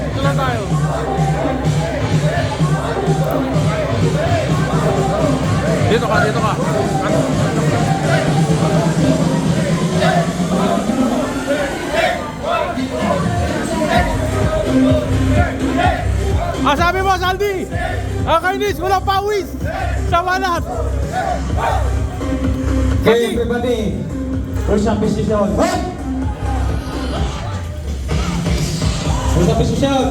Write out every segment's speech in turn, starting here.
Ito lang tayo. Dito ka, dito ka. Ah, sabi mo, Saldi! Kainis, walang pawis! Sa balat! Okay, everybody. First up position. First up position.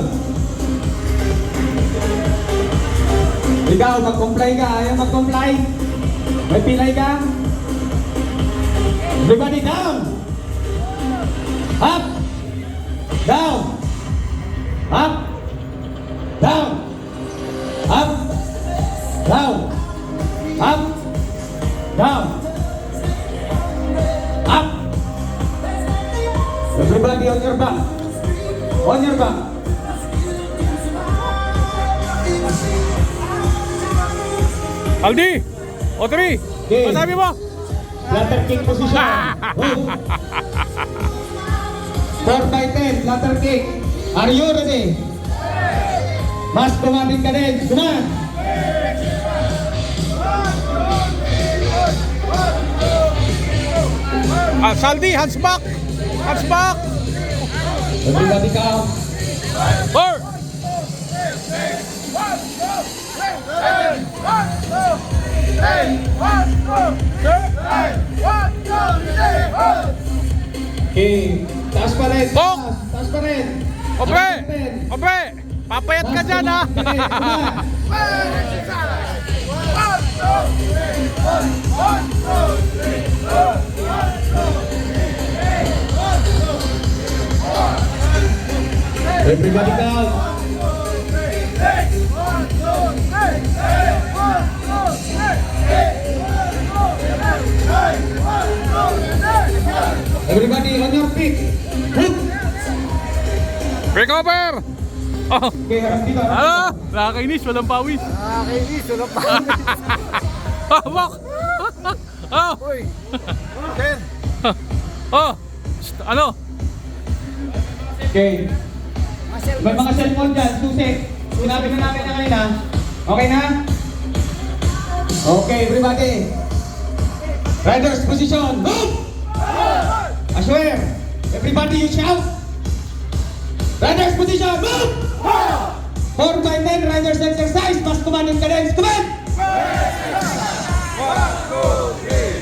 Ikaw, mag-comply ka. Ayaw mag-comply. May pilay ka. Everybody down. Up. Down. Up. Down. Up. Down. Up. Down. Up. Everybody on your back. On your back. Aldi! O 3! Okay. Ano sabi mo? Flutter kick position. Move. 4x10, flutter kick. Are you ready? Mas kumabit ka din. Kuman. Ah, Saldi, hands back! Hands back! Everybody count. 4! Okay. Taas pa rin. Bok! Taas pa rin. Ope! Ope! Papayat ka dyan, ha? Everybody count. Everybody on your feet. Move. Break over! Oh, Okay, harap dito. ano? Nakakainis, walang pawis. Nakakainis, wala pa. Hawak! Oh! Uy, Sir. Oh! Ano? Okay. May mga cellphone dyan, susi. Sinabi na namin na kanina. Okay na? Okay, everybody. Riders position. Move! I swear. Everybody you shout. Riders position. Move! 4x10 riders exercise. Mas command and cadence. Command!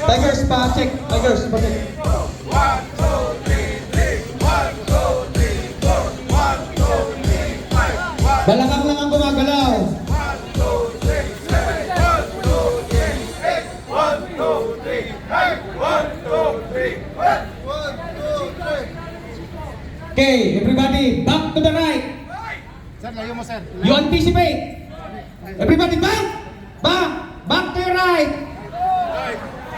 Tigers pa check. Tigers pa check. Balakang lang ang gumagalaw. Okay, everybody, back to the right. Sir, layo mo, sir. You anticipate. Everybody, back! Back! Back to your right.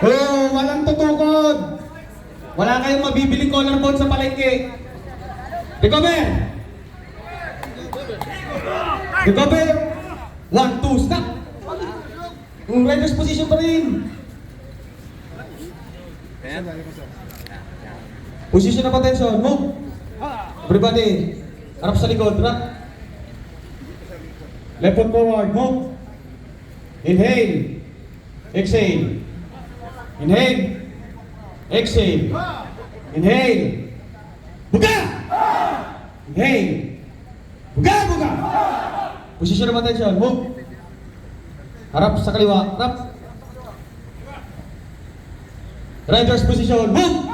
Oh, walang tutukod. Wala kayong mabibili collarbone sa palengke. Recover! Recover! 1, 2, stop! Yung rider's position pa rin. Position of attention, move! Everybody, harap sa likod, rock. Left foot forward, move. Inhale. Exhale. Inhale. Exhale. Inhale. Buga! Inhale. Buga, buga! Position of attention, move. Harap sa kaliwa, harap. Rider's position, move!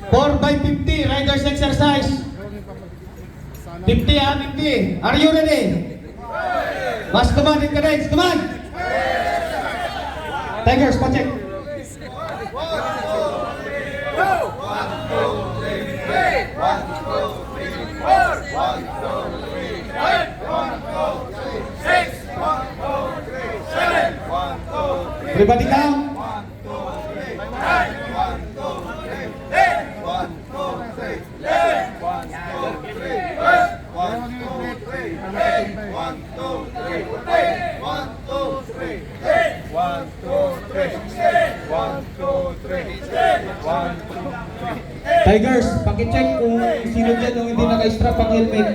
4x50, riders exercise. 50 ha, 50. Are you ready? Mas command and cadence, command! Tigers, pa-check. Everybody count. Tigers, pakicheck kung sino dyan yung hindi naka-strap ang helmet.